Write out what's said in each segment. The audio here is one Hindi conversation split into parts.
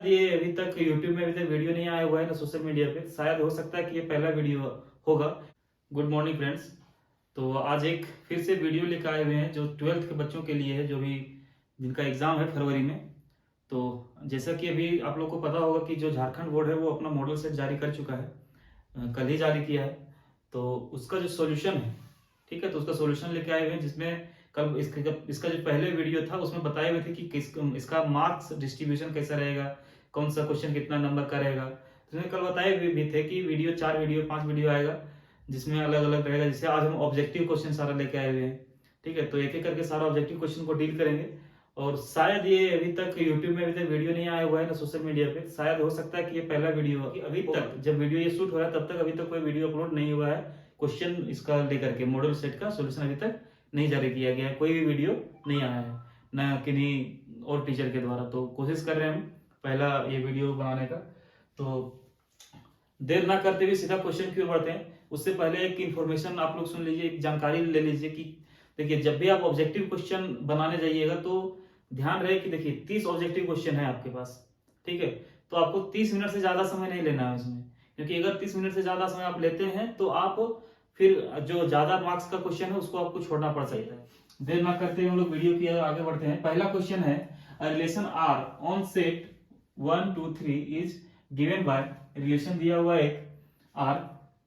ये अभी तक YouTube में अभी तक वीडियो नहीं आया हुआ है ना सोशल मीडिया पे। शायद हो सकता है कि ये पहला वीडियो होगा। Good morning friends. तो आज एक फिर से वीडियो लेकर आए हुए हैं जो 12th के बच्चों के लिए है, जो भी जिनका एग्जाम है फरवरी में। तो जैसा कि अभी आप लोग को पता होगा कि जो झारखंड बोर्ड है वो अपना मॉडल सेट जारी कर चुका है, कल ही जारी किया है। तो उसका जो सॉल्यूशन है, ठीक है, तो उसका सॉल्यूशन लेके आए हुए हैं, जिसमें कल इसका जो पहले वीडियो था उसमें बताए हुए थे कि इसका मार्क्स डिस्ट्रीब्यूशन कैसा रहेगा, कौन सा क्वेश्चन कितना नंबर का रहेगा। तो उसमें कल बताए भी थे कि वीडियो 4 वीडियो 5 वीडियो आएगा जिसमें अलग अलग रहेगा। जैसे आज हम ऑब्जेक्टिव क्वेश्चन सारा लेके आए हुए हैं, ठीक है, तो एक एक करके सारा ऑब्जेक्टिव क्वेश्चन को डील करेंगे। और शायद ये अभी तक यूट्यूब में अभी तक वीडियो नहीं आया हुआ है ना सोशल मीडिया पे। शायद हो सकता है कि ये पहला वीडियो हो। अभी तक जब वीडियो ये शूट हो रहा है तब तक अभी तक कोई वीडियो अपलोड नहीं हुआ है। क्वेश्चन इसका लेकर के मॉडल सेट का सॉल्यूशन अभी तक नहीं जारी किया गया है, कोई भी वीडियो नहीं आया है ना किन्हीं और टीचर के द्वारा। तो कोशिश कर रहे हैं हम पहला ये वीडियो बनाने का। तो देर ना करते हुए सीधा क्वेश्चन की ओर बढ़ते हैं। उससे पहले एक इन्फॉर्मेशन आप लोग सुन लीजिए, एक जानकारी ले लीजिए कि देखिए जब भी आप ऑब्जेक्टिव क्वेश्चन बनाने जाइएगा तो ध्यान रहे कि देखिए 30 ऑब्जेक्टिव क्वेश्चन है आपके पास, ठीक है। तो आपको 30 मिनट से ज्यादा समय नहीं लेना है उसमें, क्योंकि अगर 30 मिनट से ज्यादा समय आप लेते हैं तो आप फिर जो ज्यादा मार्क्स का क्वेश्चन है उसको आपको छोड़ना पड़ सकता है। देर ना करते हुए हम लोग वीडियो की आगे बढ़ते हैं। पहला क्वेश्चन है, relation R on set 1 2 3 is given by, relation दिया हुआ है एक R,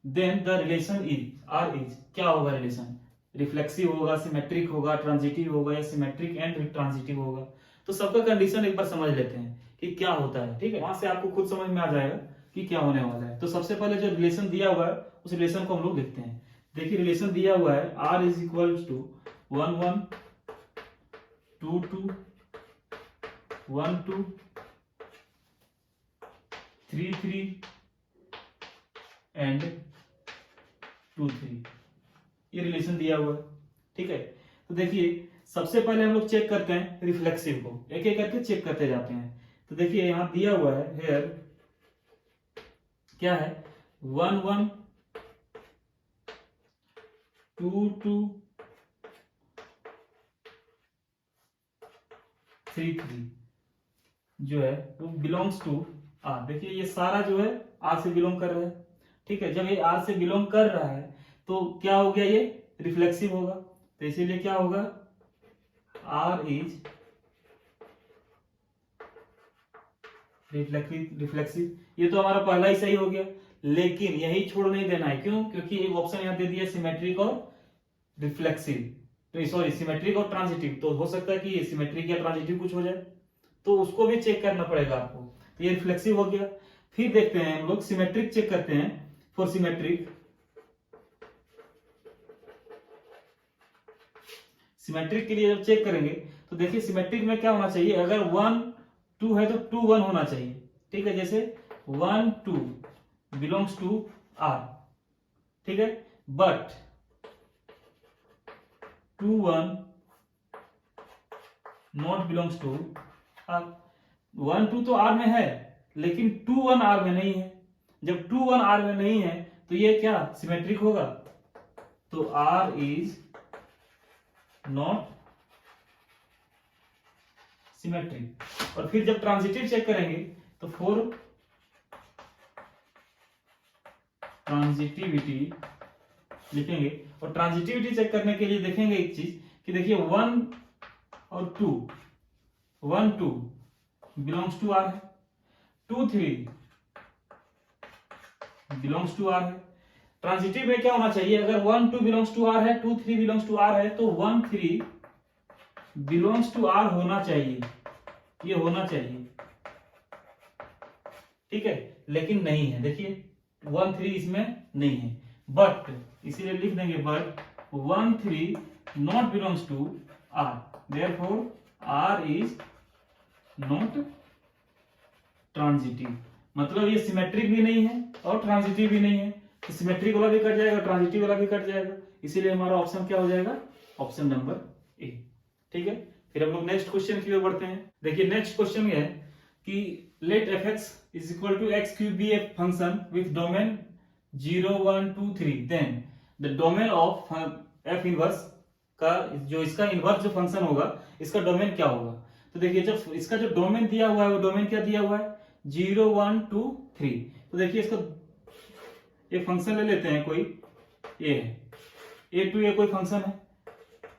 then the relation is R is, क्या होगा रिलेशन, रिफ्लेक्सिव होगा, सिमेट्रिक होगा, ट्रांजिटिव होगा या सिमेट्रिक एंड ट्रांजिटिव होगा। तो सबका कंडीशन एक बार समझ लेते हैं कि क्या होता है, ठीक है, वहां से आपको खुद समझ में आ जाएगा कि क्या होने वाला है। तो सबसे पहले जो रिलेशन दिया हुआ है उस रिलेशन को हम लोग देखते हैं। देखिए रिलेशन दिया हुआ है r is equal to 1 1 2 2 1 2 3 3 and 2 3, ये रिलेशन दिया हुआ है, ठीक है। तो देखिए सबसे पहले हम लोग चेक करते हैं रिफ्लेक्सिव को, एक एक करके चेक करते जाते हैं। तो देखिए यहां दिया हुआ है हेयर क्या है, 1 1 2 2 3 3 जो है वो बिलोंग्स टू आर। देखिए ये सारा जो है आर से बिलोंग कर रहा है, ठीक है। जब ये आर से बिलोंग कर रहा है तो क्या हो गया, ये रिफ्लेक्सिव होगा। तो इसीलिए क्या होगा, आर इज रिफ्लेक्सिव। ये तो हमारा पहला ही सही हो गया, लेकिन यही छोड़ नहीं देना है। क्यों? क्योंकि एक ऑप्शन यहां दे दिया सिमेट्रिक और रिफ्लेक्सिव, तो सॉरी सिमेट्रिक और ट्रांजिटिव। तो हो सकता है कि सिमेट्रिक या ट्रांजिटिव कुछ हो जाए, तो उसको भी चेक करना पड़ेगा आपको। तो ये रिफ्लेक्सिव हो गया। फिर देखते हैं हम लोग सिमेट्रिक चेक करते हैं। फॉर सिमेट्रिक, सिमेट्रिक के लिए जब चेक करेंगे तो देखिए सिमेट्रिक में क्या होना चाहिए, अगर 1 2 है तो 2 1 होना चाहिए, ठीक है। जैसे 1 2 बिलोंग्स टू आर, ठीक है, but 2 1 not belongs to R. 1 2 तो आर में है लेकिन 2 1 आर में नहीं है। जब 2 1 आर में नहीं है तो ये क्या सिमेट्रिक होगा। तो आर इज नॉट सिमेट्रिक। और फिर जब ट्रांजिटिव चेक करेंगे तो फॉर ट्रांजिटिविटी लिखेंगे। और ट्रांजिटिविटी चेक करने के लिए देखेंगे एक चीज कि देखिए 1 और 2, 1 2 बिलोंग्स टू आर है, 2 3 बिलोंग्स टू आर है। ट्रांजिटिव में क्या होना चाहिए, अगर 1 2 बिलोंग्स टू आर है, 2 3 बिलोंग्स टू आर है, तो 1 3 बिलोंग्स टू आर होना चाहिए, ये होना चाहिए, ठीक है। लेकिन नहीं है, देखिए 1 3 इसमें नहीं है, बट इसीलिए लिख देंगे but 1 3 not belongs to R, therefore R is not transitive. मतलब ये सिमेट्रिक भी नहीं है और ट्रांजिटिव भी नहीं है। तो सिमेट्रिक वाला भी कट जाएगा, ट्रांजिटिव वाला भी कट जाएगा, इसीलिए हमारा ऑप्शन क्या हो जाएगा, ऑप्शन नंबर ए, ठीक है। फिर हम लोग नेक्स्ट क्वेश्चन की ओर बढ़ते हैं। देखिए नेक्स्ट क्वेश्चन ये है कि let f x is equal to x cube be a function with domain 0 1 2 3, then the domain of f inverse का जो इसका इनवर्स जो फंक्शन होगा इसका डोमेन क्या होगा। तो देखिए जब इसका जो डोमेन दिया हुआ है वो डोमेन क्या दिया हुआ है, 0 1 2 3। तो देखिए इसका एक फंक्शन ले लेते हैं, कोई ए है, A टू ए कोई फंक्शन है,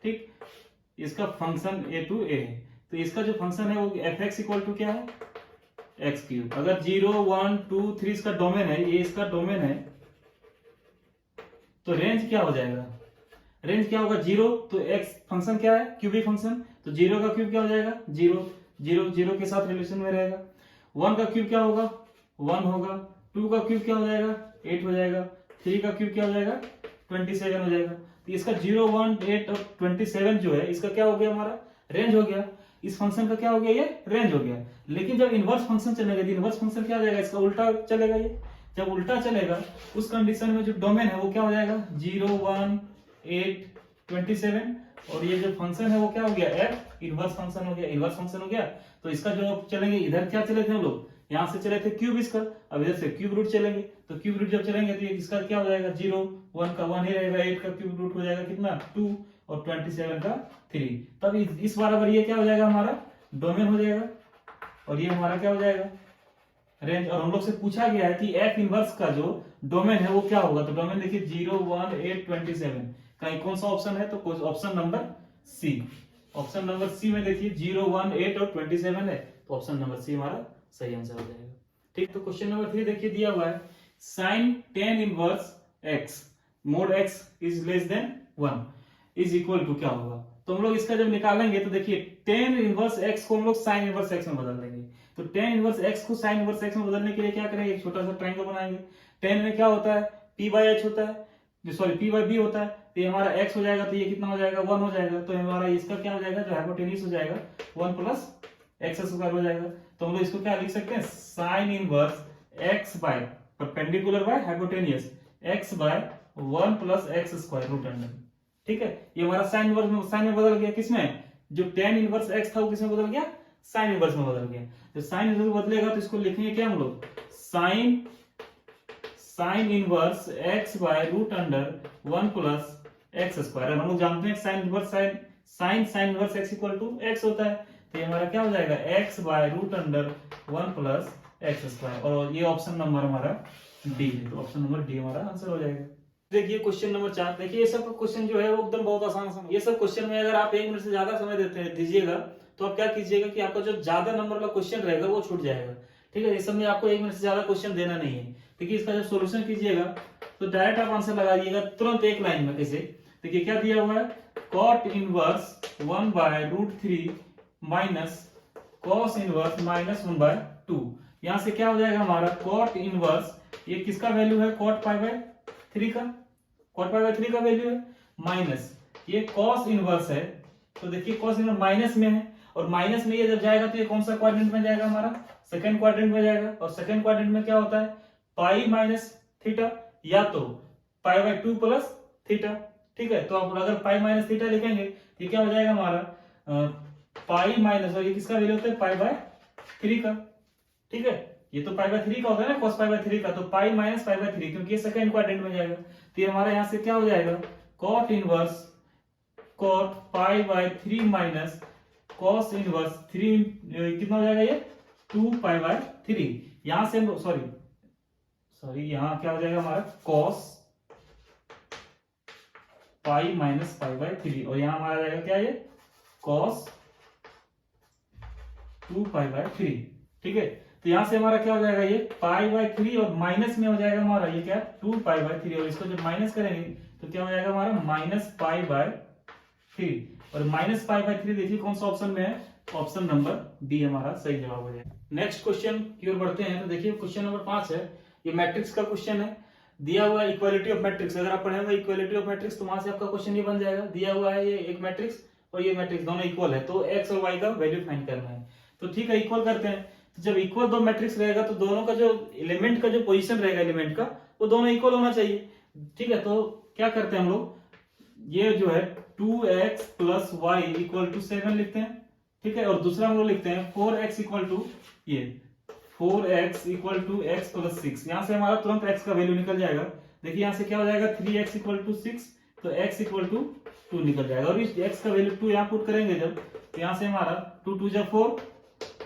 ठीक, इसका फंक्शन A टू ए है। तो इसका जो फंक्शन है वो एफ एक्स इक्वल टू क्या है, एक्स क्यूब। अगर 0 1 2 3 इसका डोमेन है, ये इसका डोमेन है, तो रेंज क्या हो जाएगा, रेंज क्या होगा 0, तो एक्स फंक्शन क्या है, क्यूबिक फंक्शन, तो 0 का क्यूब क्या हो जाएगा 0, 0 0 के साथ रिलेशन में रहेगा। 1 का क्यूब क्या होगा 1 होगा, 2 का क्यूब क्या हो जाएगा 8 हो जाएगा, 3 का क्यूब क्या हो जाएगा 27 हो जाएगा। तो इसका 0 1 8 और 27 जो है इसका क्या हो गया, हमारा रेंज हो गया। इस फंक्शन का क्या हो गया, ये रेंज हो गया। लेकिन जब इनवर्स फंक्शन चलेगा, इनवर्स फंक्शन क्या हो जाएगा, इसका उल्टा चलेगा। ये जब उल्टा चलेगा उस कंडीशन में जो डोमेन है वो क्या हो जाएगा 0 1 8 27, और ये जो फंक्शन है वो क्या हो गया एफ इनवर्स फंक्शन हो गया, इनवर्स फंक्शन हो गया। तो इसका जो चलेंगे, इधर क्या चले थे हम लोग, यहाँ से चले थे क्यूब इसका, अब इधर से क्यूब रूट चलेंगे, तो क्यूब रूट जब चलेंगे तो इसका क्या हो जाएगा 0 1 का 1 ही रहेगा, 8 का क्यूब रूट हो जाएगा कितना 2, और 27 का 3। तब इस बराबर ये क्या हो जाएगा, हमारा डोमेन हो जाएगा, और ये हमारा क्या हो जाएगा रेंज। और हम लोग से पूछा गया है कि एफ इनवर्स का जो डोमेन है वो क्या होगा, तो डोमेन देखिए 0 1 8 27, कहीं कौन सा ऑप्शन है, तो option number C. Option number C में देखिए 0 1 8 और 27 है, तो ऑप्शन नंबर सी हमारा सही आंसर हो जाएगा। ठीक, तो क्वेश्चन नंबर 3 देखिए दिया हुआ है sine tan inverse x mod x is less than 1 is equal to क्या होगा। तो हम लोग इसका जब निकालेंगे तो देखिए tan इनवर्स x को हम लोग साइन इनवर्स x में बदल देंगे। तो tan इनवर्स x को साइन इनवर्स x में बदलने के लिए क्या करेंगे, एक छोटा सा ट्रायंगल बनाएंगे। tan में क्या होता है p/h होता है, सॉरी p/b होता है, तो ये हमारा x हो जाएगा, तो ये कितना हो जाएगा 1 हो जाएगा। तो हमारा इसका क्या हो जाएगा, जो हाइपोटेन्यूज हो जाएगा 1 प्लस एक्स स्क्वायर हो जाएगा। तो हम लोग इसको क्या लिख सकते हैं, sine inverse x by perpendicular by hypotenuse x by 1 plus x square root under. ठीक है, ये हमारा साइन इनवर्स में, साइन में बदल गया, किसमें, जो tan इनवर्स x था वो किसमें बदल गया, साइन इनवर्स में बदल गया। तो साइन इनवर्स बदलेगा तो इसको लिखेंगे क्या हम लोग, sine inverse x by root under 1 plus x square. हम लोग जानते हैं sine inverse sine inverse x equal to x होता है, तो ये हमारा क्या हो जाएगा x by root under 1 plus x square, और ये ऑप्शन नंबर हमारा डी है, तो ऑप्शन नंबर डी हमारा आंसर हो जाएगा। देखिए क्वेश्चन नंबर 4, देखिए ये सब क्वेश्चन जो है वो एकदम बहुत आसान है। ये सब क्वेश्चन में अगर आप 1 मिनट से ज्यादा समय दीजिएगा तो आप क्या कीजिएगा कि आपका जो ज्यादा नंबर का क्वेश्चन रहेगा वो छूट जाएगा। ठीक है, इस समय आपको 1 मिनट से ज्यादा क्वेश्चन देना नहीं है। देखिए इसका जब सोल्यूशन कीजिएगा तो डायरेक्ट आप आंसर लगाइएगा तुरंत एक लाइन में। कैसे, देखिए क्या दिया हुआ है, cot inverse 1 by root 3 minus cos inverse minus 1 by 2। यहां से क्या हो जाएगा हमारा कॉट इनवर्स, ये किसका वैल्यू है, कॉट पाई बाय 3 का, कॉट पाई बाय 3 का वैल्यू है, माइनस ये कॉस इनवर्स है, तो देखिए कॉस इनवर्स माइनस में है, और माइनस में ये जब जाएगा तो ये कौन सा क्वाड्रेंट में जाएगा, हमारा सेकंड क्वाड्रेंट में जाएगा। और सेकंड क्वाड्रेंट में क्या होता है, पाई माइनस थीटा या तो पाई बाय 2 प्लस थीटा। ठीक है, तो आप अगर पाई माइनस थीटा लिखेंगे तो ये क्या हो जाएगा हमारा पाई माइनस, और ये किसका वैल्यू होता है पाई बाय 3 का। ठीक है, ये तो पाई बाय 3 का होता है ना, cos पाई बाय 3 का, तो पाई माइनस पाई बाय 3, क्योंकि ये सेकंड क्वाड्रेंट में जाएगा। तो ये हमारा यहाँ से क्या हो जाएगा, cot inverse cot pi by 3 minus cos inverse 3 कितना हो जाएगा, ये 2 पाई बाय 3। यहां से हम सॉरी यहाँ क्या हो जाएगा हमारा cos pi minus pi by 3, और यहाँ हमारा जाएगा क्या, ये cos 2 पाई बाय 3। ठीक है, तो यहां से हमारा क्या हो जाएगा, ये पाई बाय 3 और माइनस में हो जाएगा हमारा ये क्या 2 पाई बाय 3, और इसको जब माइनस करेंगे तो क्या हो जाएगा हमारा माइनस पाई बाय 3, और माइनस पाई बाय 3 देखिए कौन सा ऑप्शन में है, ऑप्शन नंबर बी हमारा सही जवाब हो जाएगा। नेक्स्ट क्वेश्चन की ओर बढ़ते हैं। तो देखिए क्वेश्चन नंबर 5 है, ये मैट्रिक्स का क्वेश्चन है, दिया हुआ है इक्वालिटी ऑफ मैट्रिक्स। अगर आप पढ़ेंगे इक्वालिटी ऑफ मैट्रिक्स तो वहां से आपका क्वेश्चन ये बन जाएगा, दिया हुआ है ये एक मैट्रिक्स और ये मैट्रिक्स दोनों इक्वल है, तो एक्स और वाई का वैल्यू फाइंड करना है। तो ठीक है, इक्वल करते हैं। तो जब इक्वल दो मैट्रिक्स रहेगा तो दोनों का जो एलिमेंट का जो पोजीशन रहेगा एलिमेंट का वो दोनों इक्वल होना चाहिए। ठीक है, तो क्या करते हैं हम लोग, ये जो है 2x plus Y equal to 7 लिखते हैं। ठीक है, और दूसरा हम लोग लिखते हैं 4x इक्वल टू ये 4x equal to x plus 6। यहां से हमारा तुरंत x का वैल्यू निकल जाएगा। देखिए यहां से क्या हो जाएगा 3x इक्वल टू 6, तो x इक्वल टू 2 निकल जाएगा, और इस x का वैल्यू 2 यहाँ पुट करेंगे जब, तो यहां से हमारा 2 2 जा 4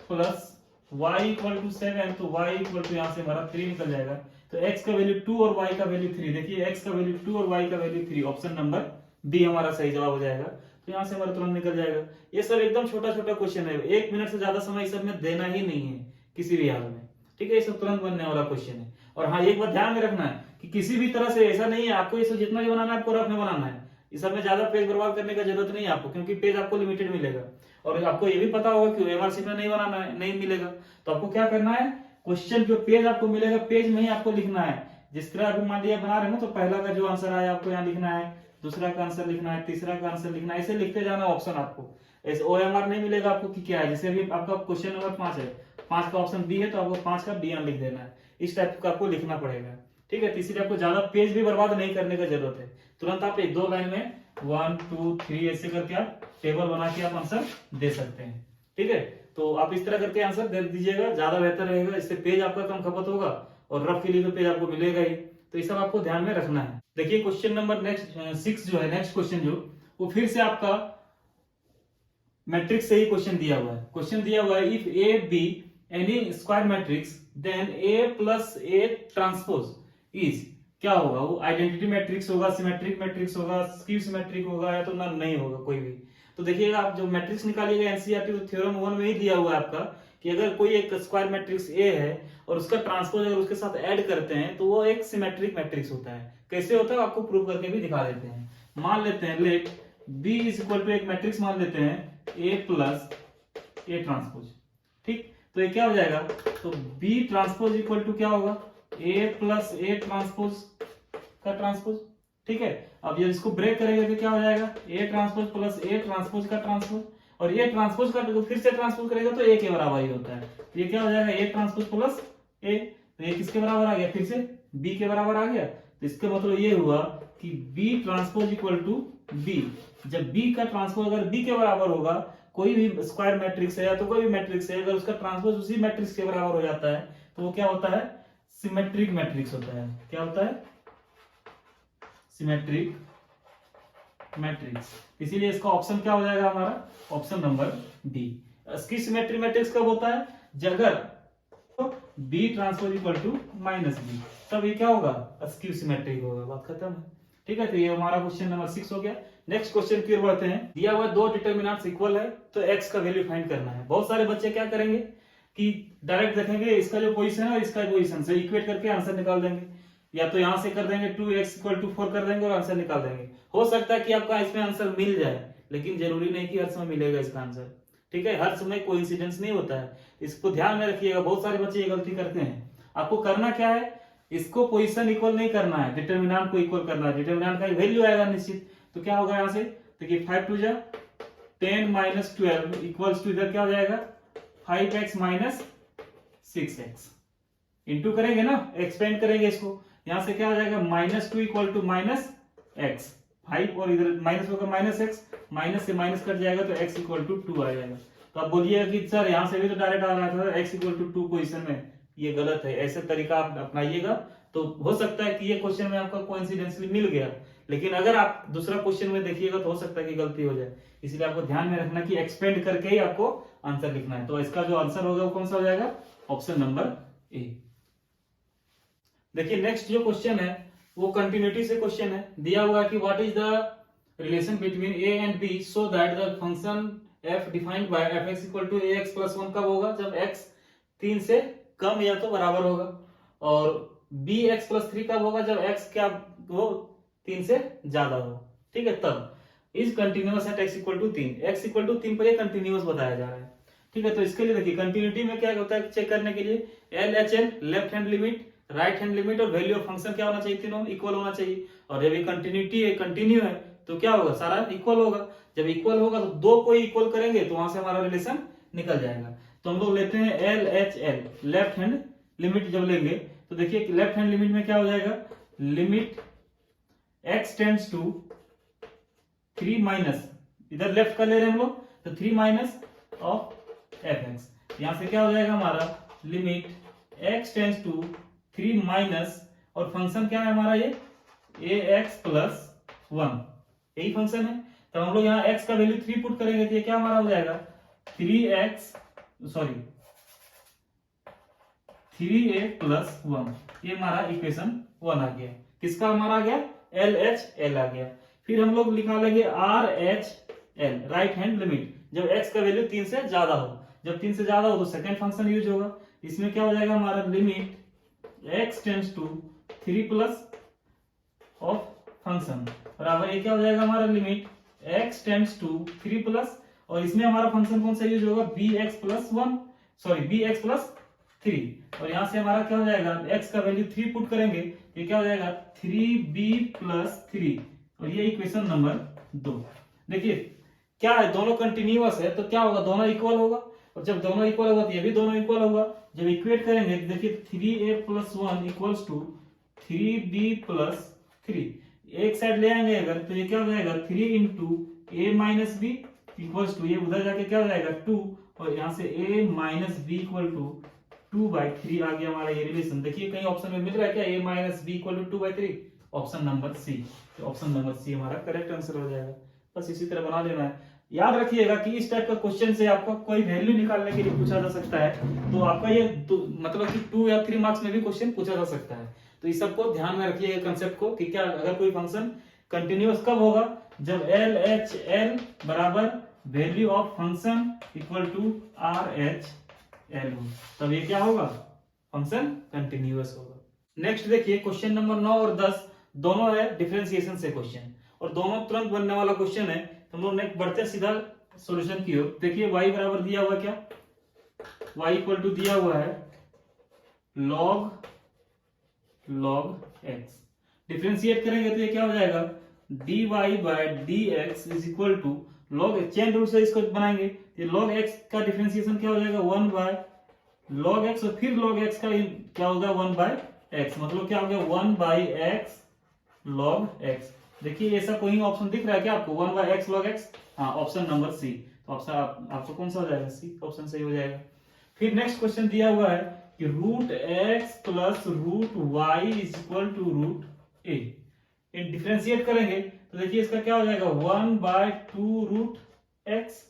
प्लस y इक्वल टू 7, तो y इक्वल टू यहाँ से हमारा 3 निकल जाएगा। तो x का वैल्यू 2 और y का वैल्यू 3, देखिए x का वैल्यू 2 और y का वैल्यू 3, ऑप्शन नंबर बी हमारा सही जवाब हो जाएगा। तो यहाँ से हमारा तुरंत निकल जाएगा। ये सब एकदम छोटा छोटा क्वेश्चन है, 1 मिनट से ज्यादा समय इस सब में देना ही नहीं है किसी भी हाल में, ठीक है। ये सब तुरंत बनने वाला क्वेश्चन है। और हाँ, एक बात ध्यान में रखना है कि किसी भी तरह से ऐसा नहीं है, आपको ये सब जितना भी बनाना है आपको रफ में बनाना है। इस सब में ज्यादा पेज बर्बाद करने का जरूरत नहीं है आपको, क्योंकि पेज आपको लिमिटेड मिलेगा। और आपको ये भी पता होगा कि ओएमआर शीट में नहीं बनाना है, नहीं मिलेगा। तो आपको क्या करना है, क्वेश्चन जो पेज आपको मिलेगा पेज में ही आपको लिखना है। जिस तरह आप मान लिया बना रहे हैं ना, तो पहला का जो आंसर आया आपको यहाँ लिखना है, दूसरा का आंसर लिखना है, तीसरा का आंसर लिखना है, ऐसे लिखते जाना ऑप्शन आपको। ऐसे ओएमआर नहीं मिलेगा आपको कि क्या है। जैसे अभी आपका क्वेश्चन नंबर 5 है, 5 का ऑप्शन बी है, तो आपको 5 का बी लिख देना है। इस टाइप का आपको लिखना पड़ेगा, ठीक है। तीसरी आपको ज्यादा पेज भी बर्बाद नहीं करने का जरूरत है। तुरंत आप एक दो लाइन में 1 2 3 ऐसे करके आप टेबल बना के आप आंसर दे सकते हैं, ठीक है। तो आप इस तरह करके आंसर दे दीजिएगा, ज्यादा बेहतर रहेगा। इससे पेज आपका कम खपत होगा और रफ के लिए तो पेज आपको मिलेगा ही। तो ये सब आपको ध्यान में रखना है। देखिए क्वेश्चन नंबर नेक्स्ट 6 जो है, नेक्स्ट क्वेश्चन जो, वो फिर से आपका मैट्रिक्स से ही क्वेश्चन दिया हुआ है। क्वेश्चन दिया हुआ है, if A be any square matrix then A plus A transpose is, क्या होगा वो, आइडेंटिटी मैट्रिक्स होगा, सिमेट्रिक मैट्रिक्स होगा, स्क्यू सिमेट्रिक होगा, या तो नल नहीं होगा कोई भी। तो देखिएगा आप जो मैट्रिक्स निकालिएगा एनसीईआरटी तो थ्योरम 1 में ही दिया हुआ है आपका कि अगर कोई एक स्क्वायर मैट्रिक्स ए है और उसका ट्रांसपोज अगर उसके साथ ऐड करते हैं तो वो एक सिमेट्रिक मैट्रिक्स होता है। कैसे होता है आपको प्रूव करके भी दिखा देते हैं। मान लेते हैं let B is equal to एक मैट्रिक्स मान लेते हैं ए प्लस ए ट्रांसपोज, ठीक। तो ये क्या हो जाएगा, तो बी ट्रांसपोज इक्वल टू क्या होगा, ए प्लस ए ट्रांसपोज का ट्रांसपोज, ठीक है। अब ये इसको ब्रेक करेंगे तो क्या हो जाएगा, A transpose plus A transpose का ट्रांसपोज, और ये ट्रांसपोज का फिर से ट्रांसपोज करेगा तो ए के बराबर ही होता है। तो ये क्या हो जाएगा, ए ट्रांसपोज प्लस ए, तो ये किसके बराबर आ गया, फिर से बी के बराबर आ गया। तो इसका मतलब ये हुआ कि B transpose equal to B. जब बी का ट्रांसपोज अगर बी के बराबर होगा, कोई भी स्क्वायर मैट्रिक्स है या तो कोई भी मैट्रिक्स है, अगर उसका ट्रांसपोज उसी मैट्रिक्स के बराबर हो जाता है तो वो क्या होता है, सिमेट्रिक मैट्रिक्स होता है। क्या होता है, सिमेट्रिक मैट्रिक्स। इसीलिए इसका ऑप्शन क्या हो जाएगा हमारा, ऑप्शन नंबर डी। इसकी सिमेट्रिक मैट्रिक्स कब होता है, अगर B transpose equal to minus B, तब ये क्या होगा, स्क्यू सिमेट्रिक होगा। बात खत्म है, ठीक है। तो ये हमारा क्वेश्चन नंबर 6 हो गया। नेक्स्ट क्वेश्चन की ओर बढ़ते हैं। दिया हुआ दो डिटरमिनेंट्स इक्वल है तो x का वैल्यू फाइंड करना है। बहुत सारे बच्चे क्या करेंगे कि डायरेक्ट देखेंगे इसका जो पोजीशन है और इसका पोजीशन से इक्वेट करके आंसर निकाल देंगे, या तो यहां से कर देंगे 2x इक्वल टू 4 कर देंगे और आंसर निकाल देंगे। हो सकता है कि आपका इसमें आंसर मिल जाए, लेकिन जरूरी नहीं कि हर समय मिलेगा इसका आंसर, ठीक है। हर समय कोइंसिडेंस नहीं होता है, इसको ध्यान में रखिएगा। बहुत सारे बच्चे ये गलती करते हैं। आपको करना क्या है, इसको पोजीशन इक्वल नहीं करना है, डिटरमिनेंट को इक्वल करना है। डिटरमिनेंट का वैल्यू आएगा निश्चित, तो क्या होगा यहां से, देखिए 5 2 जा 10 माइनस 12 इक्वल्स टू इधर क्या हो जाएगा 5x माइनस 6x। इंटू करेंगे ना, एक्सपेंड करेंगे इसको, यहां से क्या हो जाएगा -2 इक्वल टू माइनस एक्स, 5 और इधर माइनस होगा माइनस एक्स, माइनस से माइनस कट जाएगा तो x इक्वल टू 2 आ जाएगा। तो आप बोलिएगा कि सर यहां से भी तो डायरेक्ट आ रहा था x इक्वल टू 2 पोजीशन में, ये गलत है। ऐसे तरीका आप अपनाइएगा तो हो सकता है कि ये क्वेश्चन में आपका कोइंसिडेंटली मिल गया, लेकिन अगर आप दूसरा क्वेश्चन में देखिएगा तो हो सकता है कि गलती हो जाए। इसलिए आपको ध्यान में रखना कि एक्सपेंड करके ही आपको आंसर लिखना है। तो इसका जो आंसर होगा वो कौन सा हो जाएगा, ऑप्शन नंबर ए। देखिए नेक्स्ट जो क्वेश्चन है वो कंटिन्यूटी से क्वेश्चन है। दिया हुआ है कि what is the relation between A and B so that the function f defined by fx equal to ax plus 1 कब होगा, जब x 3 से कम या तो बराबर होगा, और bx प्लस 3 कब होगा, जब x क्या हो 3 से ज्यादा हो, ठीक है। तब is continuous at x equal to 3, x equal to 3 पर ये कंटिन्यूअस बताया जा रहा है, ठीक है। तो इसके लिए देखिए कंटिन्यूटी में क्या होता है चेक करने के लिए, LHL left hand limit, right hand limit और वैल्यू ऑफ फंक्शन क्या होना चाहिए, तीनों इक्वल होना चाहिए। और जब ये कंटिन्यूटी है, कंटिन्यू है, तो क्या होगा, सारा इक्वल होगा। जब इक्वल होगा तो दो कोई इक्वल करेंगे तो वहां से हमारा रिलेशन निकल जाएगा। तो हम लोग लेते हैं LHL लेफ्ट हैंड लिमिट। जब लेंगे तो देखिए लेफ्ट हैंड लिमिट में क्या हो जाएगा, limit x tends to 3 minus, इधर लेफ्ट का ले रहे हैं हम लोग, तो 3 माइनस ऑफ fx। यहां से क्या हो जाएगा हमारा limit x tends to 3 minus, और फंक्शन क्या है हमारा ये ax प्लस 1, यही फंक्शन है। तो हम लोग यहाँ x का वैल्यू 3 पुट करेंगे तो ये क्या हमारा हो जाएगा 3x, सॉरी 3a प्लस 1, ये हमारा इक्वेशन 1 आ गया। किसका हमारा आ गया? LHL आ गया। फिर हम लोग निकालेंगे RHL, राइट हैंड लिमिट, जब x का वैल्यू 3 से ज्यादा हो। जब 3 से ज्यादा हो तो सेकंड फंक्शन यूज होगा। इसमें क्या हो जाएगा हमारा? Limit x tends to 3 plus of function बराबर, ये क्या हो जाएगा हमारा? Limit x tends to 3 plus, और इसमें हमारा फंक्शन कौन सा यूज होगा? bx plus 1, sorry bx plus 3, और यहां से हमारा क्या हो जाएगा? x का वैल्यू 3 पुट करेंगे, ये क्या हो जाएगा? 3b प्लस 3, और ये इक्वेशन नंबर 2। देखिए क्या है, दोनों कंटिन्यूअस है तो क्या होगा? दोनों इक्वल होगा, और जब दोनों इक्वल होगा तो ये भी दोनों इक्वल होगा। जब इक्वेट करेंगे तो देखिए 3a plus 1 equals to 3b plus 3, एक साइड ले आएंगे अगर तो ये क्या हो जाएगा? 3 into a minus B equals to, ये उधर जाके क्या हो जाएगा? 2, और यहाँ से a minus B equal to 2/3 आ गया हमारा ये रिलेशन। देखिए कहीं ऑप्शन में मिल रहा है क्या a minus B equal to 2/3? Option number C, तो ऑप्शन नंबर सी हमारा करेक्ट आंसर हो जाएगा। बस इसी तरह बना लेना है। याद रखिएगा कि इस टाइप का क्वेश्चन से आपको कोई वैल्यू निकालने के लिए पूछा जा सकता है, तो आपका ये मतलब कि 2 या 3 मार्क्स में भी क्वेश्चन पूछा जा सकता है। तो इस सबको ध्यान में रखिएगा कंसेप्ट को कि क्या अगर कोई फंक्शन कंटिन्यूअस कब होगा? जब LHL बराबर value of function equal to RHL हो, तब ये क्या होगा? फंक्शन कंटिन्यूअस होगा। नेक्स्ट देखिए क्वेश्चन नंबर 9 और 10 दोनों है डिफरेंशिएशन से क्वेश्चन, और दोनों तुरंत बनने वाला क्वेश्चन है। तो हम लोग नेक्स्ट बढ़ते हैं सीधा सॉल्यूशन की ओर। देखिए y बराबर दिया हुआ क्या? y इक्वल टू दिया हुआ है log x। डिफरेंशिएट करेंगे तो ये क्या हो जाएगा? dy by dx is equal to log, chain rule से इसको बनाएंगे, ये log x का डिफरेंशिएशन क्या हो जाएगा? 1 बाय log x, और फिर log x का क्या होगा? 1 बाय x, मतलब क्या हो गया? 1 बाय x log x। देखिए ऐसा कोई ऑप्शन दिख रहा है क्या आपको? 1 बाय x log x? हाँ, ऑप्शन नंबर सी। तो ऑप्शन आपको कौन सा हो जाएगा? सी ऑप्शन सही हो जाएगा। फिर नेक्स्ट क्वेश्चन दिया हुआ है कि root x plus root y is equal to root a। ये डिफरेंशिएट करेंगे तो देखिए इसका क्या हो जाएगा? 1 बाय 2 रूट x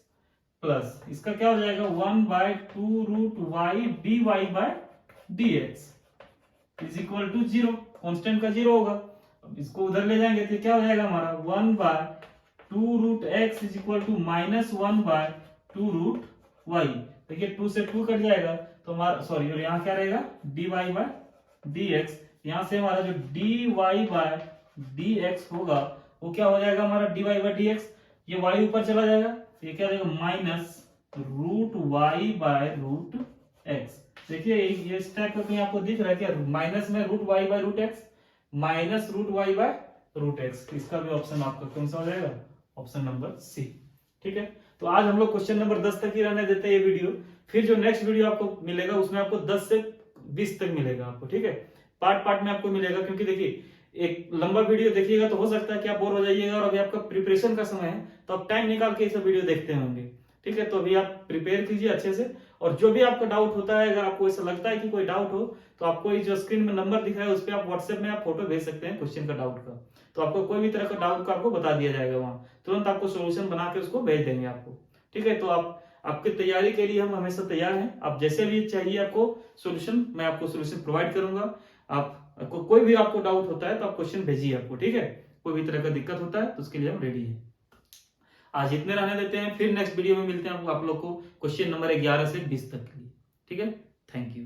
प्लस इसका क्या हो जाएगा? 1 by 2 root y dy by dx is equal to 0। Constant का 0 होगा। अब इसको उधर ले जाएंगे तो क्या हो जाएगा हमारा? 1 by 2 root x is equal to minus 1 by 2 root y। देखिए 2 से 2 कट जाएगा तो हमारा, सॉरी, और यहाँ क्या रहेगा? dy by dx। यहाँ से हमारा जो dy बाय dx होगा वो क्या हो जाएगा हमारा? dy बाय dx, ये y ऊपर चला जाएगा, ये क्या हो जाएगा? Minus root y by root x। देखिए ये इस टाइप का कहीं आपको दिख रहा है क्या? माइनस में root y by root x, minus root y by root x। इसका भी ऑप्शन आपका कौन सा हो जाएगा? Option number C. ठीक है, तो आज हम लोग क्वेश्चन नंबर 10 तक ही रहने देते हैं ये वीडियो। फिर जो नेक्स्ट वीडियो आपको मिलेगा उसमें आपको 10 से 20 तक मिलेगा आपको। ठीक है, पार्ट पार्ट में आपको मिलेगा, क्योंकि देखिए एक लंबा वीडियो देखिएगा तो हो सकता है कि आप बोर हो जाइएगा, और अभी आपका प्रिपरेशन का समय है तो आप टाइम निकाल के इसे वीडियो देखते होंगे। ठीक है, तो अभी आप प्रिपेयर कीजिए अच्छे से, और जो भी आपका डाउट होता है, अगर आपको ऐसा लगता है कि कोई डाउट हो तो आपको जो स्क्रीन में नंबर दिख रहा है उस पर आप व्हाट्सएप में आप फोटो भेज सकते हैं क्वेश्चन का, डाउट का। तो आपको कोई भी तरह का डाउट का आपको बता दिया जाएगा, वहां तुरंत आपको सोल्यूशन बना के उसको भेज देंगे आपको। ठीक है, तो आप आपकी तैयारी के लिए हम हमेशा तैयार हैं। आप जैसे भी चाहिए आपको सोल्यूशन, मैं आपको सोल्यूशन प्रोवाइड करूंगा। आपको कोई भी आपको डाउट होता है तो आप क्वेश्चन भेजिए आपको। ठीक है, कोई भी तरह का दिक्कत होता है तो उसके लिए हम रेडी हैं। आज इतने रहने देते हैं, फिर नेक्स्ट वीडियो में मिलते हैं आप लोग को क्वेश्चन नंबर 11 से 20 तक के लिए। ठीक है, थैंक यू।